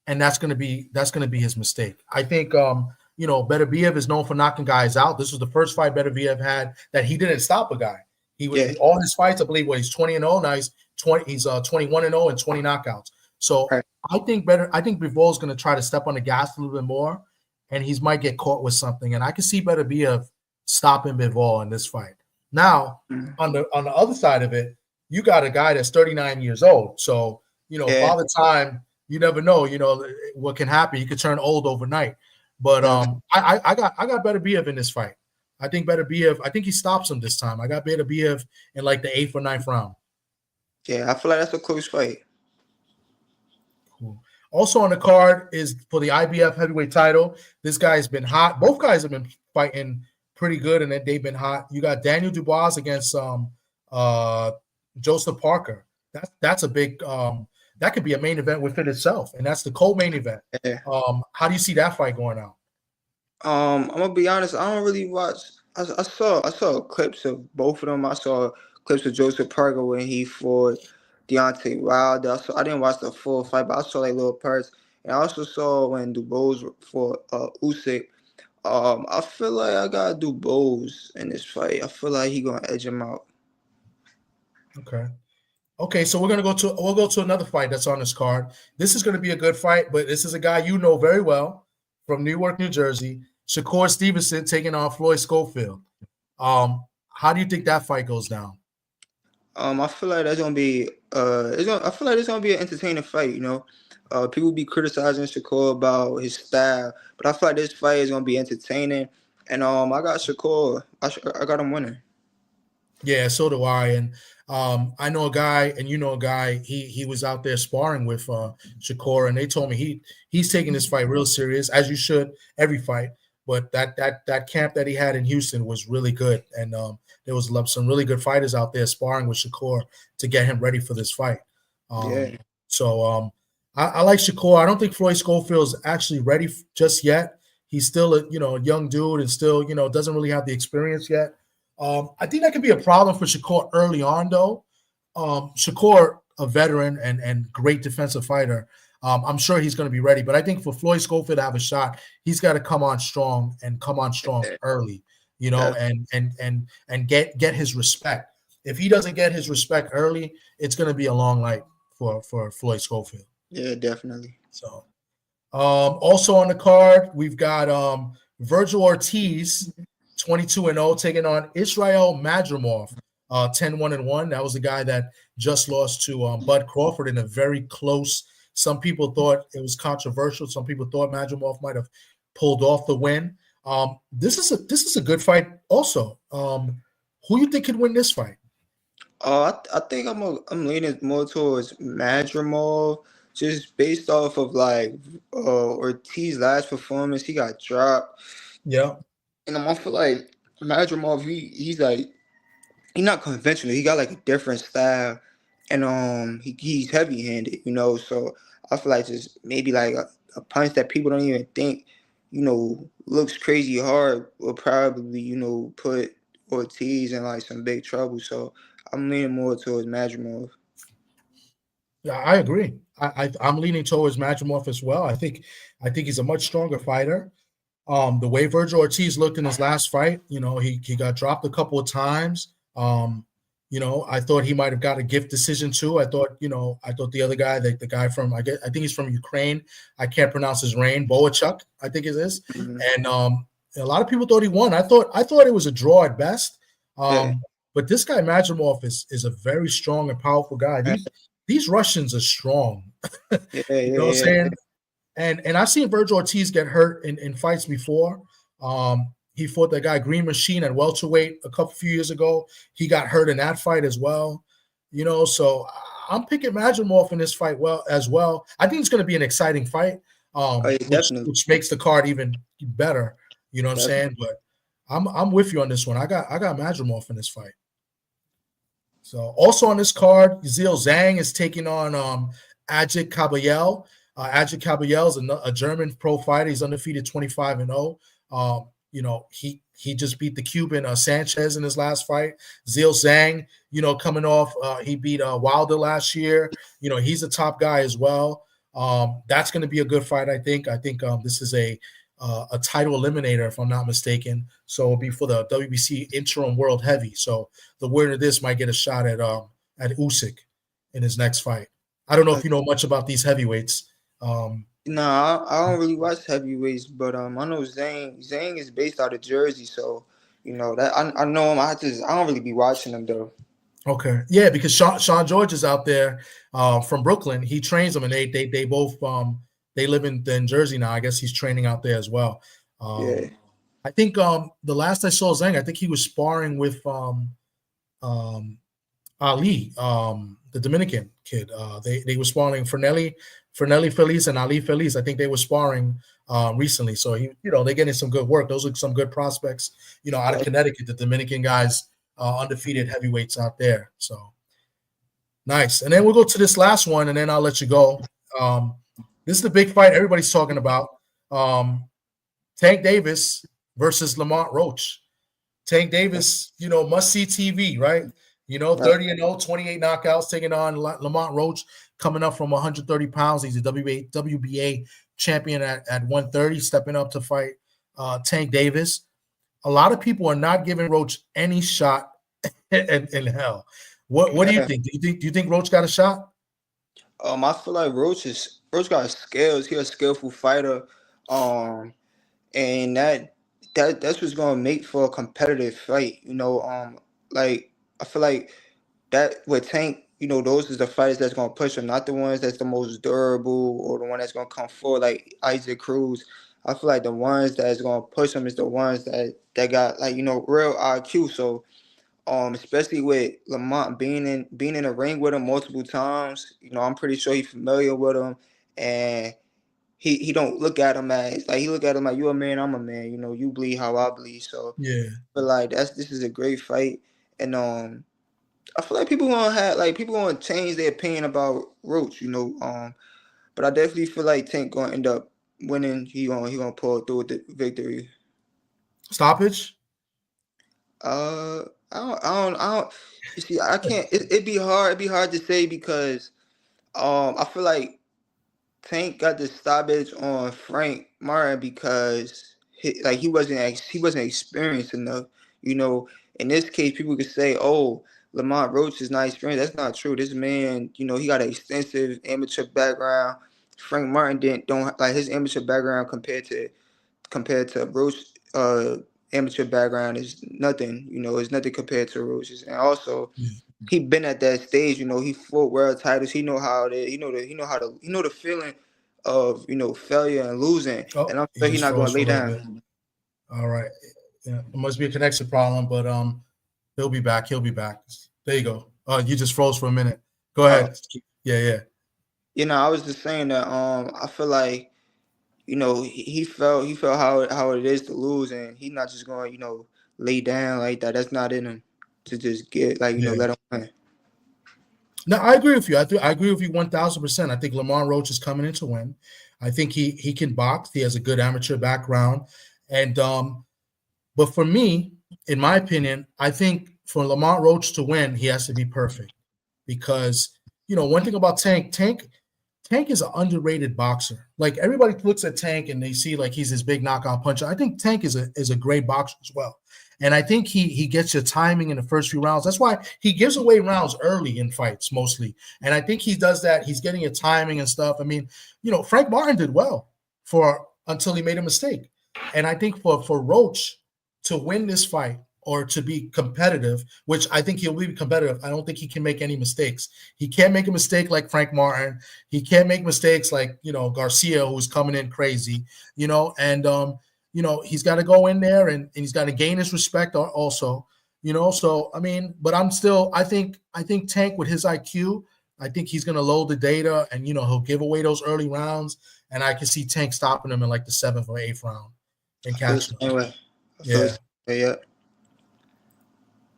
that's gonna be his mistake. I think Beterbiev is known for knocking guys out. This was the first fight Beterbiev had that he didn't stop a guy. He yeah, all his fights, I believe, he's 20-0. Now he's 21-0 and 20 knockouts. So right. I think Bivol is going to try to step on the gas a little bit more, and he might get caught with something. And I can see Beterbiev stopping Bivol in this fight. Now, Mm. on the other side of it, you got a guy that's 39 years old. So, Yeah. Father Time, you never know, what can happen. He could turn old overnight. But I got Better Biev in this fight. I think Better Biev, I think he stops him this time. I got Better Biev in like the 8th or 9th round. Yeah, I feel like that's a close fight. Cool. Also on the card is for the IBF heavyweight title. This guy's been hot. Both guys have been fighting pretty good, and then they've been hot. You got Daniel Dubois against Joseph Parker. That's a big that could be a main event within itself, and that's the co-main event. Yeah. How do you see that fight going out? I'm gonna be honest. I don't really watch. I saw clips of both of them. I saw clips of Joseph Parker when he fought Deontay Wilder. I didn't watch the full fight, but I saw like little parts. And I also saw when Dubois fought Usyk. I feel like I got Dubois in this fight. I feel like he gonna edge him out. Okay, so we'll go to another fight that's on this card. This is going to be a good fight, but this is a guy you know very well from Newark, New Jersey, Shakur Stevenson taking on Floyd Schofield. How do you think that fight goes down? I feel like that's gonna be I feel like it's gonna be an entertaining fight. People be criticizing Shakur about his style, but I feel like this fight is gonna be entertaining. And I got Shakur. I got him winning. Yeah, so do I. And I know a guy, and you know a guy. He was out there sparring with Shakur, and they told me he's taking this fight real serious, as you should every fight. But that camp that he had in Houston was really good, and there was some really good fighters out there sparring with Shakur to get him ready for this fight. So I like Shakur. I don't think Floyd Schofield is actually ready just yet. He's still a young dude and still doesn't really have the experience yet. I think that could be a problem for Shakur early on, though. Shakur, a veteran and great defensive fighter, I'm sure he's going to be ready. But I think for Floyd Schofield to have a shot, he's got to come on strong early, and get his respect. If he doesn't get his respect early, it's going to be a long night for Floyd Schofield. Yeah, definitely. So, also on the card, we've got Virgil Ortiz, 22-0, taking on Israel Madrimov, 10-1-1. That was the guy that just lost to Bud Crawford in a very close. Some people thought it was controversial. Some people thought Madrimov might have pulled off the win. This is a good fight. Also, who you think could win this fight? I think I'm leaning more towards Madrimov, just based off of like Ortiz's last performance. He got dropped. Yeah. And I feel like Madrimov, he's not conventional. He got like a different style, and he's heavy-handed, So I feel like just maybe like a punch that people don't even think, looks crazy hard will probably, put Ortiz in like some big trouble. So I'm leaning more towards Madrimov. Yeah, I agree. I'm leaning towards Madrimov as well. I think he's a much stronger fighter. The way Virgil Ortiz looked in his last fight, he got dropped a couple of times. I thought he might have got a gift decision too. I thought the other guy, the guy from I think he's from Ukraine. I can't pronounce his name. Boachuk, I think it is. Mm-hmm. And a lot of people thought he won. I thought it was a draw at best. But this guy Madrimov is a very strong and powerful guy. These Russians are strong. You know what I'm saying? And I've seen Virgil Ortiz get hurt in fights before. He fought that guy Green Machine at welterweight a few years ago. He got hurt in that fight as well. So I'm picking Madrimov in this fight as well. I think it's going to be an exciting fight, which makes the card even better. You know what I'm saying? But I'm with you on this one. I got Madrimov in this fight. So also on this card, Zhil Zhang is taking on Ajit Kabayel. Ajit Kabayel is a German pro fighter. He's undefeated 25-0. He just beat the Cuban Sanchez in his last fight. Zhil Zhang, coming off, he beat Wilder last year. He's a top guy as well. That's going to be a good fight, I think. I think this is a title eliminator, if I'm not mistaken. So it'll be for the WBC interim world heavy. So the winner of this might get a shot at Usyk in his next fight. I don't know if you know much about these heavyweights. No, I don't really watch heavyweights, but I know Zhang is based out of Jersey, so You know that I know him. I don't really be watching him though. Okay, yeah, because Sean George is out there from Brooklyn. He trains them, and they both they live in Jersey now. I guess he's training out there as well. Yeah. I think the last I saw Zhang, I think he was sparring with Ali, the Dominican kid. They were sparring Fernelli Feliz and Ali Feliz. I think they were sparring recently. So they're getting some good work. Those are some good prospects. Out of Connecticut, the Dominican guys, undefeated heavyweights out there. So nice. And then we'll go to this last one, and then I'll let you go. This is the big fight everybody's talking about. Tank Davis versus Lamont Roach. Tank Davis, must-see TV, right? 30-0, 28 knockouts, taking on Lamont Roach, coming up from 130 pounds. He's a WBA champion at 130, stepping up to fight Tank Davis. A lot of people are not giving Roach any shot in hell. What do you think? Do you think Roach got a shot? I feel like Roach got skills. He's a skillful fighter. And that's what's gonna make for a competitive fight. Like I feel like that with Tank, those is the fighters that's gonna push him, not the ones that's the most durable or the one that's gonna come forward like Isaac Cruz. I feel like the ones that's gonna push him is the ones that got real IQ. So especially with Lamont being in a ring with him multiple times, I'm pretty sure he's familiar with him, and he don't look at him as he look at him like, you a man, I'm a man. You bleed how I bleed. So yeah, but like this is a great fight, and I feel like people gonna change their opinion about Roach. But I definitely feel like Tank gonna end up winning. He gonna pull through with the victory. Stoppage? I don't. You see, I can't. It'd be hard. It'd be hard to say because I feel like Tank got the stoppage on Frank Martin because he wasn't experienced enough. In this case, people could say, "Oh, Lamont Roach is not experienced." That's not true. This man, he got an extensive amateur background. Frank Martin don't like his amateur background compared to Roach. Amateur background is nothing. It's nothing compared to Roach's, and also. Yeah. He been at that stage, he fought world titles. He know how it is. He know the feeling of failure and losing. And I'm sure he's not going to lay down. All right, yeah, it must be a connection problem, but he'll be back. There you go. You just froze for a minute. Go ahead. Yeah. I was just saying that I feel like he felt how it is to lose, and he's not just going lay down like that. That's not in him. To just get let him win. No, I agree with you. I agree with you 1,000%. I think Lamont Roach is coming in to win. I think he can box. He has a good amateur background, and but for me, in my opinion, I think for Lamont Roach to win, he has to be perfect because one thing about Tank is an underrated boxer. Like everybody looks at Tank and they see like he's this big knockout puncher. I think Tank is a great boxer as well. And I think he gets your timing in the first few rounds. That's why he gives away rounds early in fights mostly. And I think he does that. He's getting your timing and stuff. I mean, Frank Martin did well until he made a mistake. And I think for Roach to win this fight or to be competitive, which I think he'll be competitive, I don't think he can make any mistakes. He can't make a mistake like Frank Martin. He can't make mistakes like, Garcia, who's coming in crazy, and he's got to go in there and he's got to gain his respect also, So I mean, but I think Tank with his IQ, I think he's going to load the data and he'll give away those early rounds, and I can see Tank stopping him in like the 7th or 8th round and catching him. Anyway, yeah.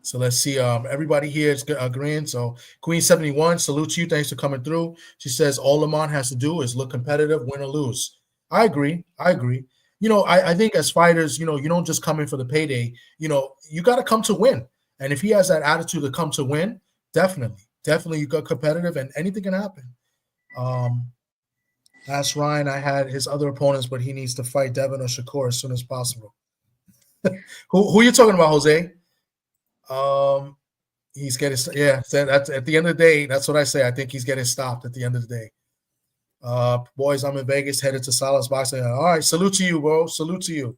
So let's see. Everybody here is agreeing. So Queen 71 salutes you. Thanks for coming through. She says all Lamont has to do is look competitive, win or lose. I agree. I think as fighters, you don't just come in for the payday. You got to come to win. And if he has that attitude to come to win, definitely you got competitive and anything can happen. Ask Ryan. I had his other opponents, but he needs to fight Devin or Shakur as soon as possible. Who are you talking about, Jose? He's getting that's at the end of the day. That's what I say. I think he's getting stopped at the end of the day. Boys, I'm in Vegas, headed to Salas Boxing. All right, salute to you, bro. Salute to you.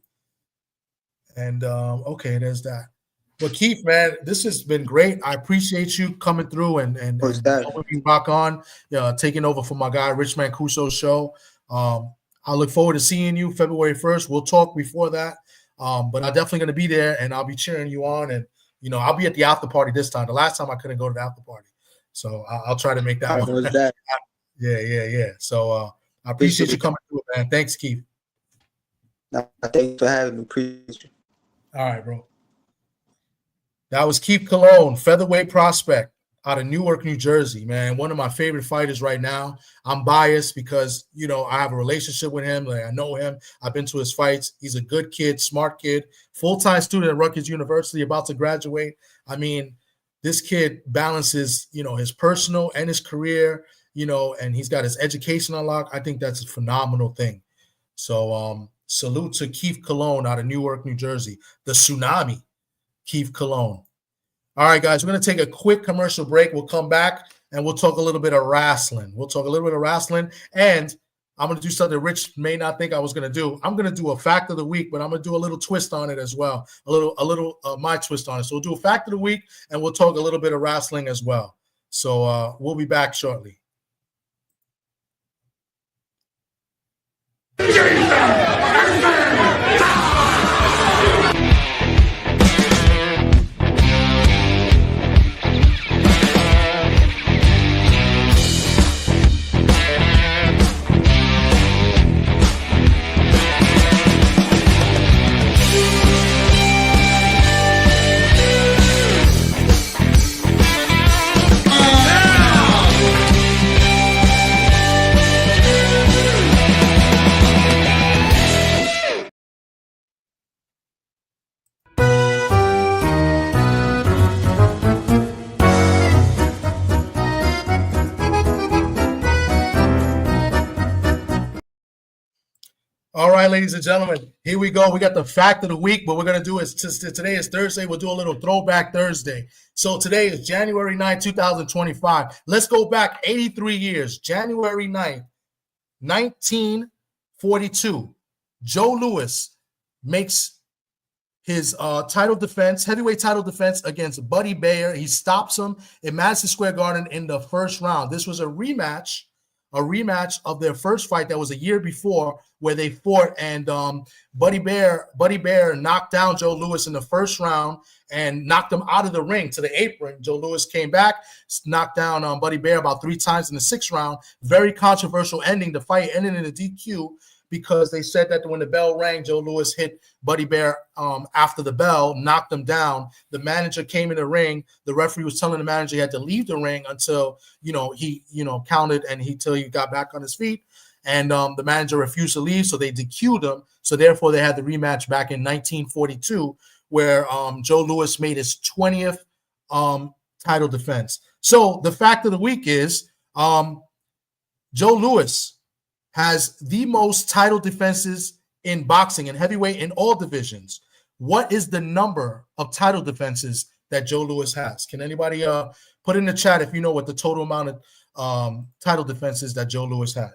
And okay, there's that. Well, Keith, man, this has been great. I appreciate you coming through and helping me rock on, taking over for my guy Rich Mancuso's show. I look forward to seeing you February 1st. We'll talk before that, but I'm definitely going to be there, and I'll be cheering you on. And I'll be at the after party this time. The last time I couldn't go to the after party, so I'll try to make that one. Was that? Yeah. So I appreciate you coming through, man. Thanks, Keith. Thanks for having me. Appreciate you. All right, bro. That was Keith Cologne, featherweight prospect out of Newark, New Jersey, man. One of my favorite fighters right now. I'm biased because, I have a relationship with him. Like, I know him. I've been to his fights. He's a good kid, smart kid, full-time student at Rutgers University, about to graduate. I mean, this kid balances, his personal and his career, and he's got his education on lock. I think that's a phenomenal thing. So salute to Keith Cologne out of Newark, New Jersey, the Tsunami. Keith Cologne. All right, guys, we're going to take a quick commercial break. We'll come back and we'll talk a little bit of wrestling. And I'm going to do something Rich may not think I was going to do. I'm going to do a fact of the week, but I'm going to do a little twist on it as well. A little my twist on it. So we'll do a fact of the week and we'll talk a little bit of wrestling as well. So we'll be back shortly. All right, ladies and gentlemen, here we go. We got the fact of the week. What we're going to do is, today is Thursday, we'll do a little throwback Thursday. So today is January 9th, 2025. Let's go back 83 years. January 9th, 1942. Joe Louis makes his heavyweight title defense against Buddy Bayer. He stops him in Madison Square Garden in the first round. This was a rematch of their first fight that was a year before, where they fought, and Buddy Bayer knocked down Joe Louis in the first round and knocked him out of the ring to the apron. Joe Louis came back, knocked down Buddy Bayer about 3 times in the 6th round. Very controversial ending. The fight ended in a DQ because they said that when the bell rang, Joe Louis hit Buddy Bayer after the bell, knocked him down. The manager came in the ring. The referee was telling the manager he had to leave the ring until he counted and till he got back on his feet. And the manager refused to leave, so they DQ'd him. So therefore, they had the rematch back in 1942, where Joe Louis made his 20th title defense. So the fact of the week is Joe Louis has the most title defenses in boxing and heavyweight in all divisions. What is the number of title defenses that Joe Louis has? Can anybody put in the chat if you know what the total amount of title defenses that Joe Louis had?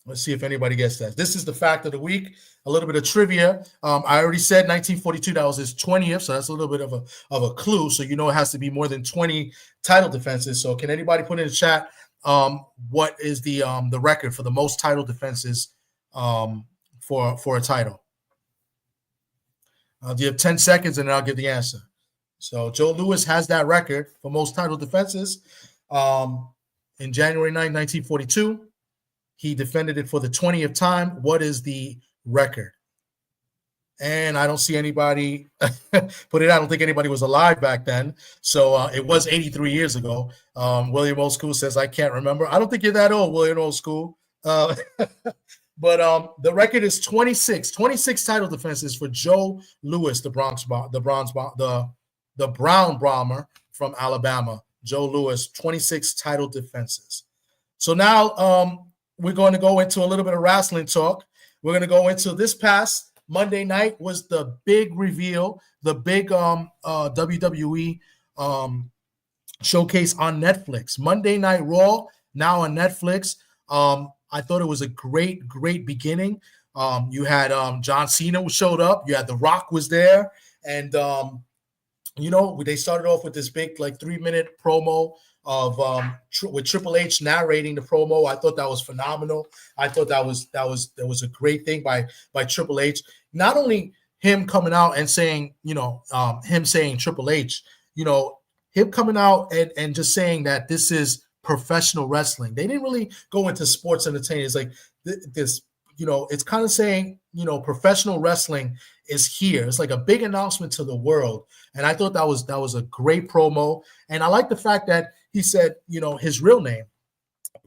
Let's see if anybody gets that. This is the fact of the week. A little bit of trivia. I already said 1942. That was his 20th, so that's a little bit of a clue. So it has to be more than 20 title defenses. So can anybody put in the chat what is the record for the most title defenses for a title? I'll give 10 seconds and then I'll give the answer. So Joe Louis has that record for most title defenses. In January 9, 1942, he defended it for the 20th time. What is the record? And I don't see anybody put it. I don't think anybody was alive back then. So it was 83 years ago. William Old School says, I can't remember. I don't think you're that old, William Old School. But the record is 26 title defenses for Joe Louis, the Brown Bomber from Alabama. Joe Louis, 26 title defenses. So now we're going to go into a little bit of wrestling talk. We're going to go into this past Monday night was the big reveal, the big WWE showcase on Netflix. Monday Night Raw, now on Netflix. I thought it was a great beginning. You had John Cena showed up. You had The Rock was there, and they started off with this big 3-minute promo of with Triple H narrating the promo. I thought that was phenomenal. I thought that was a great thing by Triple H. Not only him coming out and saying, him saying Triple H, him coming out and just saying that this is professional wrestling. They didn't really go into sports entertainment. It's like this, it's kind of saying, professional wrestling is here. It's like a big announcement to the world. And I thought that was a great promo. And I like the fact that he said, his real name,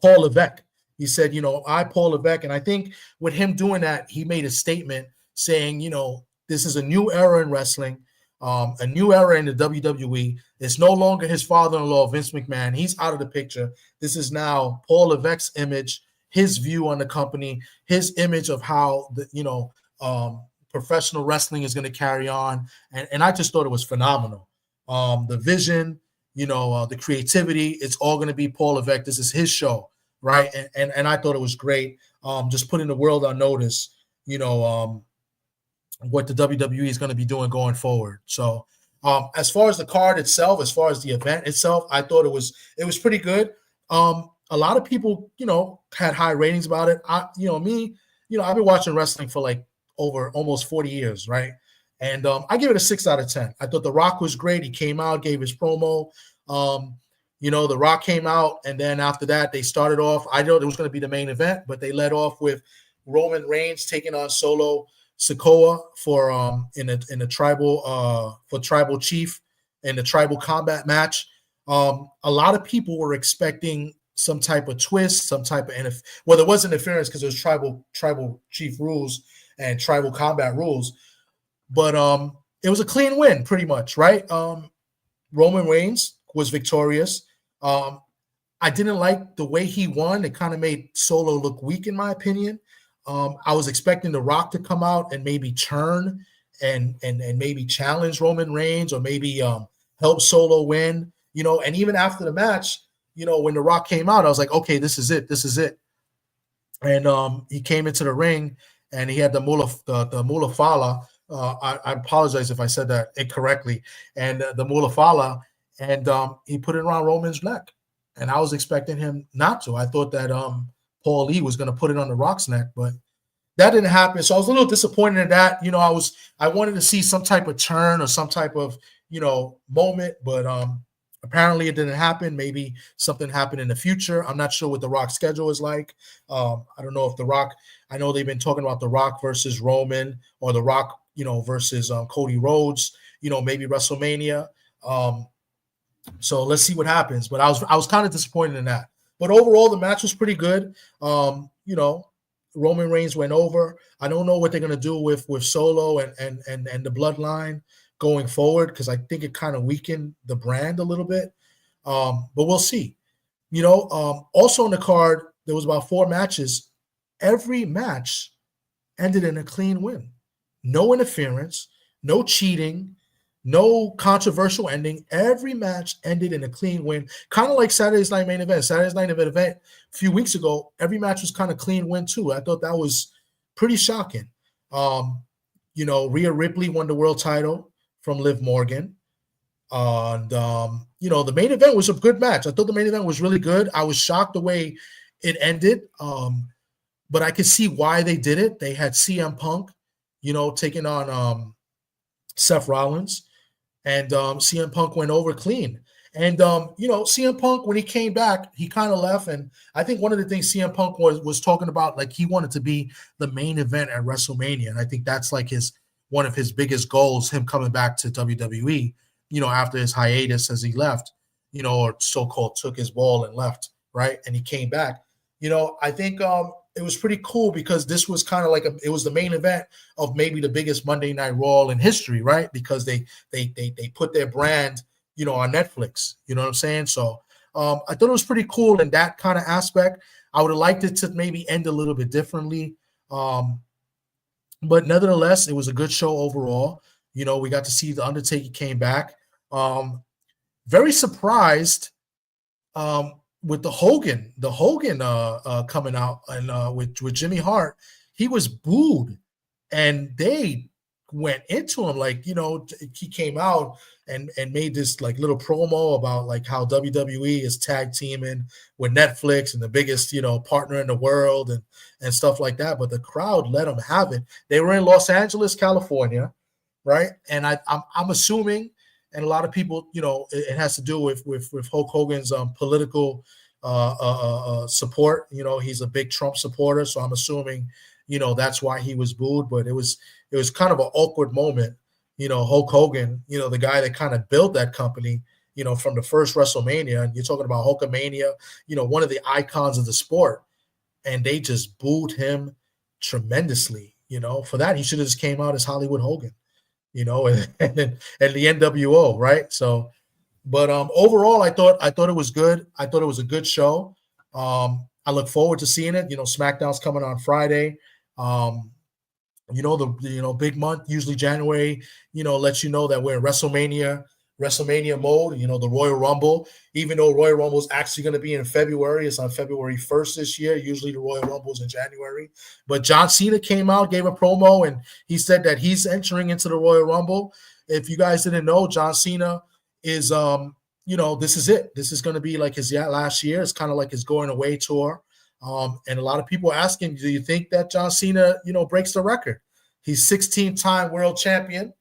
Paul Levesque. He said, I, Paul Levesque. And I think with him doing that, he made a statement saying, this is a new era in wrestling, a new era in the WWE. It's no longer his father-in-law, Vince McMahon. He's out of the picture. This is now Paul Levesque's image, his view on the company, his image of how professional wrestling is going to carry on. And I just thought it was phenomenal. The vision, the creativity, it's all going to be Paul Levesque. This is his show, right? And I thought it was great. Just putting the world on notice, what the WWE is going to be doing going forward. So as far as the card itself, as far as the event itself, I thought it was pretty good. A lot of people, had high ratings about it. I've been watching wrestling for over almost 40 years, right? And I give it a 6 out of 10. I thought The Rock was great. He came out, gave his promo. The Rock came out, and then after that, they started off. I know it was going to be the main event, but they led off with Roman Reigns taking on Solo Sikoa for in a tribal for tribal chief in the tribal combat match. A lot of people were expecting some type of twist, some type of there was interference because it was tribal chief rules and tribal combat rules, but it was a clean win pretty much, right? Roman Reigns was victorious. I didn't like the way he won. It kind of made Solo look weak, in my opinion. I was expecting The Rock to come out and maybe turn and maybe challenge Roman Reigns or maybe help Solo win, and even after the match, when The Rock came out, I was like, okay, this is it. And he came into the ring and he had the Mula Fala. I apologize if I said that incorrectly. And the Mula Fala, and he put it around Roman's neck. And I was expecting him not to. I thought that Paul Lee was going to put it on The Rock's neck, but that didn't happen. So I was a little disappointed in that. I wanted to see some type of turn or some type of, moment, but apparently it didn't happen. Maybe something happened in the future. I'm not sure what The Rock's schedule is like. I don't know if The Rock, I know they've been talking about The Rock versus Roman or The Rock, versus Cody Rhodes, maybe WrestleMania. So let's see what happens. But I was kind of disappointed in that. But overall, the match was pretty good. Roman Reigns went over. I don't know what they're gonna do with Solo and the Bloodline going forward, because I think it kind of weakened the brand a little bit. But we'll see. Also on the card, there was about 4 matches. Every match ended in a clean win. No interference, no cheating, no controversial ending. Every match ended in a clean win, kind of like Saturday's Night Main Event. Saturday's Night Event a few weeks ago, every match was kind of clean win too. I thought that was pretty shocking. Rhea Ripley won the world title from Liv Morgan. And, the main event was a good match. I thought the main event was really good. I was shocked the way it ended, but I could see why they did it. They had CM Punk, taking on Seth Rollins. And CM Punk went over clean. And, CM Punk, when he came back, he kind of left. And I think one of the things CM Punk was talking about, he wanted to be the main event at WrestleMania. And I think that's one of his biggest goals, him coming back to WWE, after his hiatus as he left, or so-called took his ball and left, right? And he came back. I think it was pretty cool because this was kind of it was the main event of maybe the biggest Monday Night Raw in history, right? Because they put their brand, on Netflix. You know what I'm saying? So I thought it was pretty cool in that kind of aspect. I would have liked it to maybe end a little bit differently. But nevertheless, it was a good show overall. We got to see The Undertaker came back. Very surprised with the Hogan coming out and with Jimmy Hart he was booed, and they went into him. Like, he came out and made this like little promo about like how WWE is tag teaming with Netflix and the biggest, partner in the world and stuff like that. But the crowd let them have it. They were in Los Angeles, California, right? And I'm assuming, and a lot of people, it has to do with Hulk Hogan's political support. He's a big Trump supporter, so I'm assuming, that's why he was booed. But it was kind of an awkward moment. Hulk Hogan, the guy that kind of built that company, from the first WrestleMania, and you're talking about Hulkamania, one of the icons of the sport, and they just booed him tremendously. For that, he should have just came out as Hollywood Hogan, and the NWO, right? So, but overall, I thought it was good. I thought it was a good show. I look forward to seeing it. SmackDown's coming on Friday. The big month, usually January, lets you know that we're in WrestleMania mode, the Royal Rumble, even though Royal Rumble is actually going to be in February. It's on February 1st this year. Usually the Royal Rumble is in January. But John Cena came out, gave a promo, and he said that he's entering into the Royal Rumble. If you guys didn't know, John Cena is, this is it. This is going to be like his last year. It's kind of like his going away tour. And a lot of people are asking, do you think that John Cena, breaks the record? He's 16-time world champion,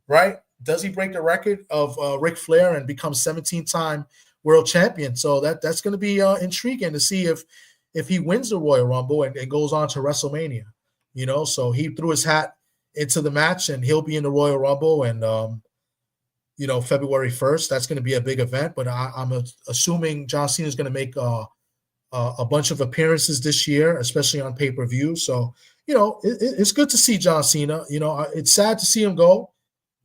right? Does he break the record of Ric Flair and become 17-time world champion? So that's going to be intriguing to see if he wins the Royal Rumble and goes on to WrestleMania. So he threw his hat into the match, and he'll be in the Royal Rumble. And February 1st, that's going to be a big event. But I'm assuming John Cena is going to make a bunch of appearances this year, especially on pay-per-view. So, it's good to see John Cena. It's sad to see him go.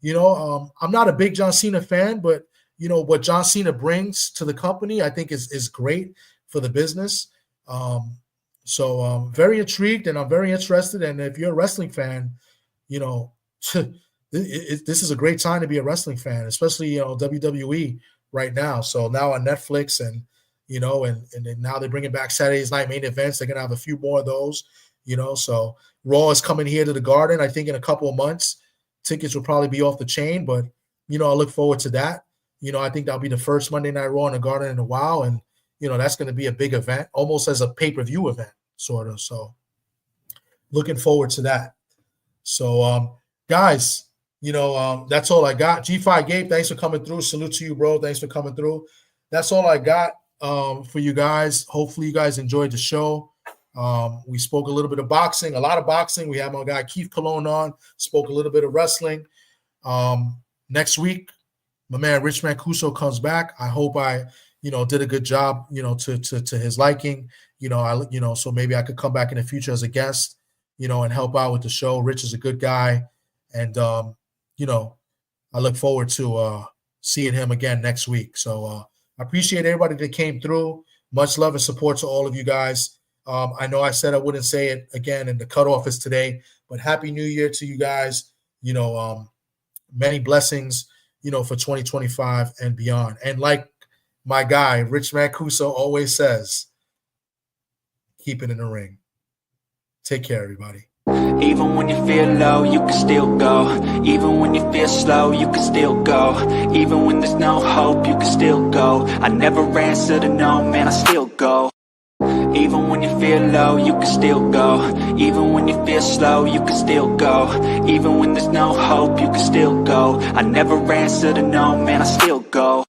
I'm not a big John Cena fan, but, what John Cena brings to the company, I think is great for the business. So I'm very intrigued, and I'm very interested. And if you're a wrestling fan, this is a great time to be a wrestling fan, especially, WWE right now. So now on Netflix and then now they're bringing back Saturday's night main events. They're going to have a few more of those, so Raw is coming here to the Garden, I think, in a couple of months. Tickets will probably be off the chain, but, I look forward to that. I think that'll be the first Monday Night Raw in the Garden in a while. And, that's going to be a big event, almost as a pay-per-view event, sort of. So looking forward to that. So, guys, that's all I got. G5 Gabe, thanks for coming through. Salute to you, bro. Thanks for coming through. That's all I got for you guys. Hopefully you guys enjoyed the show. We spoke a little bit of boxing, a lot of boxing. We have my guy Keith Colon on, spoke a little bit of wrestling. Next week, my man Rich Mancuso comes back. I hope I, did a good job, to his liking. So maybe I could come back in the future as a guest, and help out with the show. Rich is a good guy, and I look forward to seeing him again next week. So I appreciate everybody that came through. Much love and support to all of you guys. I know I said I wouldn't say it again, and the cutoff is today, but Happy New Year to you guys. Many blessings, for 2025 and beyond. And like my guy, Rich Mancuso, always says, keep it in the ring. Take care, everybody. Even when you feel low, you can still go. Even when you feel slow, you can still go. Even when there's no hope, you can still go. I never answer to no, man, I still go. Even when you feel low, you can still go. Even when you feel slow, you can still go. Even when there's no hope, you can still go. I never answer to no, man, I still go.